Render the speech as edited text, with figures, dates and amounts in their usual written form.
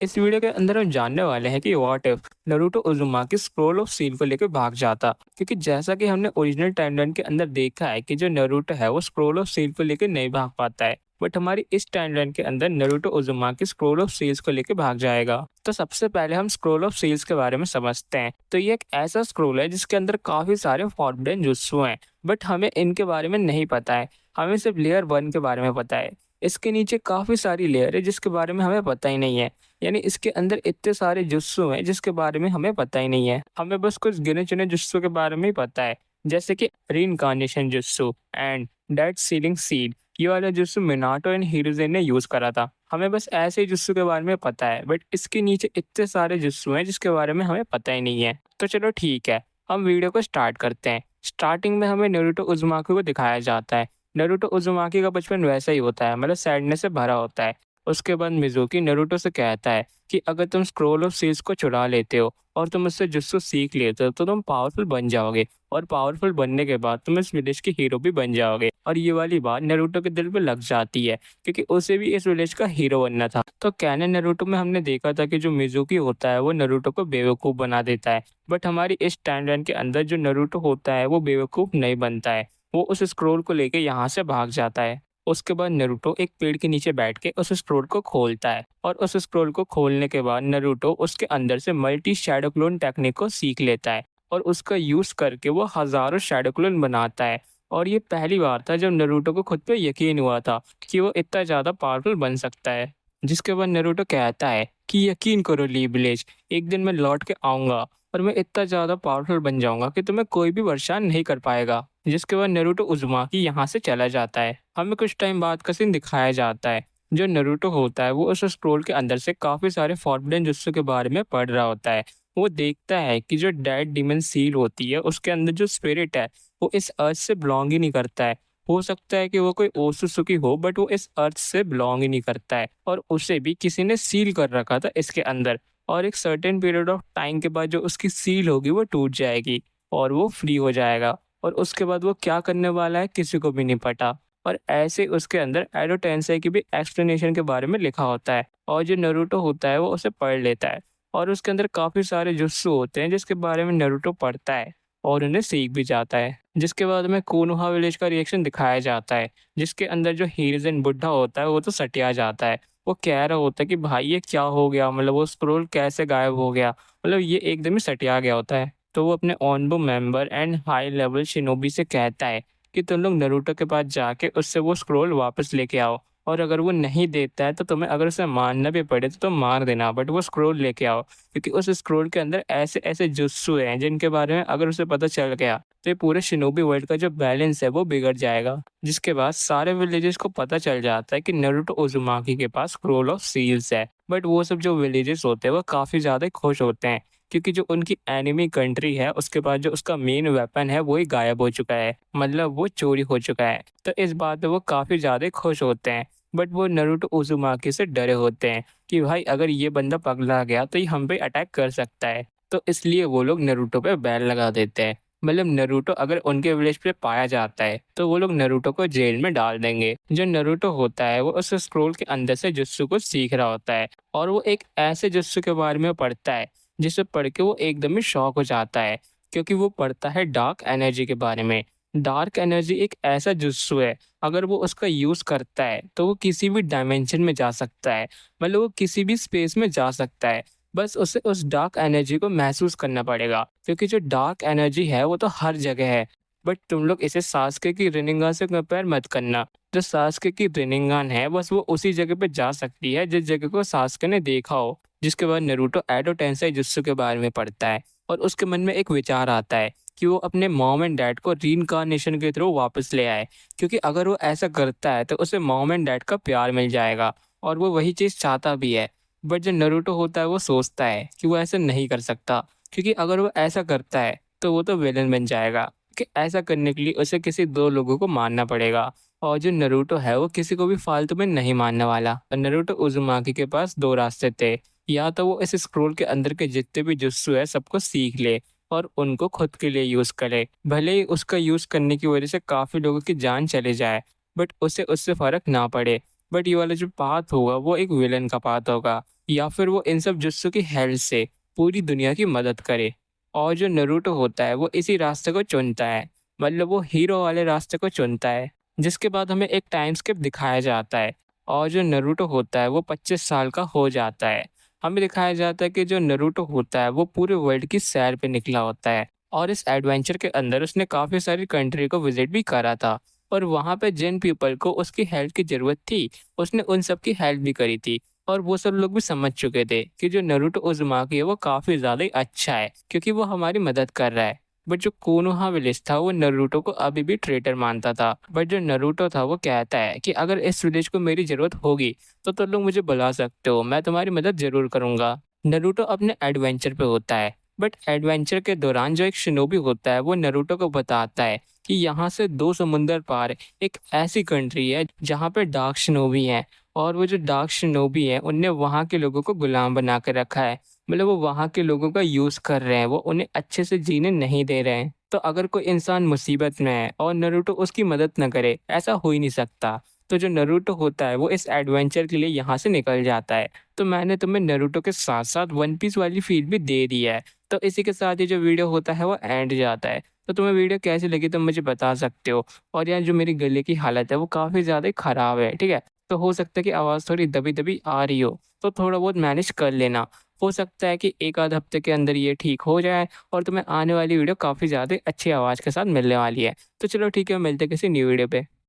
इस वीडियो के अंदर हम जानने वाले हैं कि what if Naruto Uzumaki scroll of seal को लेकर भाग जाता। क्योंकि जैसा कि हमने ओरिजिनल टाइमलाइन के अंदर देखा है कि जो नारुतो है वो स्क्रोल ऑफ सील को लेकर नहीं भाग पाता है, बट हमारी इस टाइमलाइन के अंदर Naruto Uzumaki scroll of seals को लेकर भाग जाएगा। तो सबसे पहले हम स्क्रोल ऑफ सील्स के बारे में समझते हैं। तो ये एक ऐसा स्क्रोल है जिसके अंदर काफी सारे फॉरबिडन जुत्सु हैं, बट हमें इनके बारे में नहीं पता है। हमें सिर्फ लेयर 1 के बारे में पता है। इसके नीचे काफी सारी लेयर है जिसके बारे में हमें पता ही नहीं है। यानी इसके अंदर इतने सारे जुत्सु हैं जिसके बारे में हमें पता ही नहीं है। हमें बस कुछ गिने चुने जुत्सु के बारे में ही पता है, जैसे कि reincarnation jutsu and dead ceiling seed. ये वाला जुत्सु मिनाटो एंड हिरुज़ेन ने यूज करा था। हमें बस ऐसे ही जुत्सु के बारे में पता है, बट इसके नीचे इतने सारे जुत्सु हैं जिसके बारे में हमें पता ही नहीं है। तो चलो ठीक है, हम वीडियो को स्टार्ट करते हैं। स्टार्टिंग में हमें नारुतो उज़ुमाकी को दिखाया जाता है। नारुतो उज़ुमाकी का बचपन वैसा ही होता है, मतलब सैडनेस से भरा होता है। उसके बाद मिज़ुकी नारुतो से कहता है कि अगर तुम स्क्रोल ऑफ सील्स को चुरा लेते हो और तुम उससे जुत्सु सीख लेते हो तो तुम पावरफुल बन जाओगे, और पावरफुल बनने के बाद तुम इस विलेज के हीरो भी बन जाओगे। और ये वाली बात नारुतो के दिल पे लग जाती है, क्योंकि उसे भी इस विलेज का हीरो बनना था। तो कैनन नारुतो में हमने देखा था कि जो मिज़ुकी होता है वो नारुतो को बेवकूफ़ बना देता है, बट हमारी इस टाइमलाइन के अंदर जो नारुतो होता है वो बेवकूफ़ नहीं बनता है। वो उस स्क्रोल को लेके यहाँ से भाग जाता है। उसके बाद नारुतो एक पेड़ के नीचे बैठ के उस स्क्रोल को खोलता है, और उस स्क्रोल को खोलने के बाद नारुतो उसके अंदर से मल्टी शैडो क्लोन टेक्निक को सीख लेता है, और उसका यूज करके वो हजारों शैडो क्लोन बनाता है। और ये पहली बार था जब नारुतो को खुद पे यकीन हुआ था कि वो इतना ज्यादा पावरफुल बन सकता है। जिसके बाद नारुतो कहता है कि यकीन करो ली विलेज, एक दिन मैं लौट के आऊंगा और मैं इतना ज्यादा पावरफुल बन जाऊंगा कि तुम्हें कोई भी परेशान नहीं कर पाएगा। जिसके बाद नारुतो उज़ुमाकी यहाँ से चला जाता है। हमें कुछ टाइम बाद का सीन दिखाया जाता है। जो नारुतो होता है वो उस स्क्रोल के अंदर से काफी सारे फॉरबिडन जुत्सु के बारे में पढ़ रहा होता है। वो देखता है कि जो डेड डीमन सील होती है उसके अंदर जो स्पिरिट है वो इस अर्थ से बिलोंग ही नहीं करता है। हो सकता है कि वो कोई ओसुसुकी हो, बट वो इस अर्थ से बिलोंग ही नहीं करता है, और उसे भी किसी ने सील कर रखा था इसके अंदर। और एक सर्टेन पीरियड ऑफ टाइम के बाद जो उसकी सील होगी वो टूट जाएगी और वो फ्री हो जाएगा। और उसके बाद वो क्या करने वाला है किसी को भी नहीं पता। और ऐसे उसके अंदर एडो टेंसेई की भी एक्सप्लेनेशन के बारे में लिखा होता है, और जो नारुतो होता है वो उसे पढ़ लेता है। और उसके अंदर काफी सारे जुत्सु होते हैं जिसके बारे में नारुतो पढ़ता है और उन्हें सीख भी जाता है। जिसके बाद में कोनोहा विलेज का रिएक्शन दिखाया जाता है, जिसके अंदर जो हीरोइन बुढ़ा होता है वो तो सटिया जाता है। वो कह रहा होता है कि भाई ये क्या हो गया, मतलब वो स्क्रोल कैसे गायब हो गया, मतलब ये एकदम ही सटिया गया होता है। तो वो अपने Anbu member and high level shinobi से कहता है कि तुम लोग नारुतो के पास जाके उससे वो स्क्रोल वापस लेके आओ, और अगर वो नहीं देता है तो तुम्हें अगर उसे मारना भी पड़े तो तुम मार देना, बट वो स्क्रोल लेके आओ। क्योंकि उस स्क्रोल के अंदर ऐसे ऐसे जुत्सु हैं जिनके बारे में अगर उसे पता चल गया तो ये पूरे शिनोबी वर्ल्ड का जो बैलेंस है वो बिगड़ जाएगा। जिसके बाद सारे विलेजेस को पता चल जाता है कि नारुतो उज़ुमाकी के पास स्क्रोल ऑफ सील्स है। बट वो सब जो विलेजेस होते हैं वो काफी ज्यादा खुश होते हैं, क्योंकि जो उनकी एनिमी कंट्री है उसके पास जो उसका मेन वेपन है वो ही गायब हो चुका है, मतलब वो चोरी हो चुका है। तो इस बात पे वो काफी ज्यादा खुश होते हैं। बट वो नारुतो उज़ुमाकी से डरे होते हैं कि भाई अगर ये बंदा पगला गया तो ये हम पे अटैक कर सकता है। तो इसलिए वो लोग नारुतो पे बैन लगा देते हैं। मतलब नारुतो अगर उनके विलेज पे पाया जाता है तो वो लोग नारुतो को जेल में डाल देंगे। जो नारुतो होता है वो उस स्क्रोल के अंदर से जुत्सु को सीख रहा होता है, और वो एक ऐसे जुत्सु के बारे में पढ़ता है जिसे पढ़ के वो एकदम ही शॉक हो जाता है, क्योंकि वो पढ़ता है डार्क एनर्जी के बारे में। डार्क एनर्जी एक ऐसा जुत्सु है, अगर वो उसका यूज करता है तो वो किसी भी डायमेंशन में जा सकता है, मतलब वो किसी भी स्पेस में जा सकता है। बस उसे उस डार्क एनर्जी को महसूस करना पड़ेगा, क्योंकि जो डार्क एनर्जी है वो तो हर जगह है। बट तुम लोग इसे सास्के की रिनिंगान से कंपेयर मत करना। जो सास्के की रिनिंगान है बस वो उसी जगह पे जा सकती है जिस जगह को सास्के ने देखा हो। जिसके बाद नारुतो एडो टेंसेई जुत्सु के बारे में पढ़ता है, और उसके मन में एक विचार आता है कि वो अपने मॉम एंड डैड को रीइंकार्नेशन के थ्रू वापस ले आए, क्योंकि अगर वो ऐसा करता है तो उसे मॉम एंड डैड का प्यार मिल जाएगा, और वो वही चीज़ चाहता भी है। बट जो नारुतो होता है वो सोचता है कि वो ऐसा नहीं कर सकता, क्योंकि अगर वो ऐसा करता है तो वो तो विलन बन जाएगा। कि ऐसा करने के लिए उसे किसी दो लोगों को मारना पड़ेगा, और जो नारुतो है वो किसी को भी फालतू में नहीं मारने वाला। और नारुतो उज़ुमाकी के पास दो रास्ते थे, या तो वो इस स्क्रोल के अंदर के जितने भी जुत्सु है सबको सीख ले और उनको खुद के लिए यूज करे, भले ही उसका यूज करने की वजह से काफी लोगों की जान चले जाए, बट उसे उससे फर्क ना पड़े। बट ये वाला जो पाथ होगा वो एक विलन का पाथ होगा, या फिर वो इन सब जुत्सु की हेल्प से पूरी दुनिया की मदद करे। और जो नारुतो होता है वो इसी रास्ते को चुनता है, मतलब वो हीरो वाले रास्ते को चुनता है। जिसके बाद हमें एक टाइम स्किप दिखाया जाता है और जो नारुतो होता है वो 25 साल का हो जाता है। हमें दिखाया जाता है कि जो नारुतो होता है वो पूरे वर्ल्ड की सैर पे निकला होता है और इस एडवेंचर के अंदर उसने काफ़ी सारी कंट्री को विजिट भी करा था और वहाँ पे जिन पीपल को उसकी हेल्प की ज़रूरत थी, उसने उन सब की हेल्प भी करी थी। और वो सब लोग भी समझ चुके थे कि जो नारुतो उज़ुमाकी है वो काफ़ी ज़्यादा ही अच्छा है, क्योंकि वो हमारी मदद कर रहा है। बट जो कोनोहा विलेज था वो नारुतो को अभी भी ट्रेटर मानता था। बट जो नारुतो था वो कहता है कि अगर इस विलेज को मेरी ज़रूरत होगी तो तुम लोग मुझे बुला सकते हो, मैं तुम्हारी मदद ज़रूर करूँगा। नारुतो अपने एडवेंचर पे होता है, बट एडवेंचर के दौरान जो एक शिनोबी होता है वो नारुतो को बताता है कि यहाँ से 2 समुंदर पार एक ऐसी कंट्री है जहाँ पे डार्क शिनोबी हैं और वो जो डार्क शिनोबी हैं उनने वहाँ के लोगों को गुलाम बना के रखा है। मतलब वो वहाँ के लोगों का यूज़ कर रहे हैं, वो उन्हें अच्छे से जीने नहीं दे रहे हैं। तो अगर कोई इंसान मुसीबत में है और नारुतो उसकी मदद ना करे, ऐसा हो ही नहीं सकता। तो जो नारुतो होता है वो इस एडवेंचर के लिए यहाँ से निकल जाता है। तो मैंने तुम्हें नारुतो के साथ-साथ वन पीस वाली फ़ील भी दे दी है। तो इसी के साथ ये जो वीडियो होता है वो एंड जाता है। तो तुम्हें वीडियो कैसी लगी तुम मुझे बता सकते हो। और यार जो मेरी गले की हालत है वो काफ़ी ज़्यादा ही ख़राब है, ठीक है? तो हो सकता है कि आवाज़ थोड़ी दबी-दबी आ रही हो, तो थोड़ा बहुत मैनेज कर लेना। हो सकता है कि 1 आध हफ़्ते के अंदर ये ठीक हो जाए और तुम्हें आने वाली वीडियो काफ़ी ज़्यादा अच्छी आवाज़ के साथ मिलने वाली है। तो चलो ठीक है, मिलते हैं किसी न्यू वीडियो पे।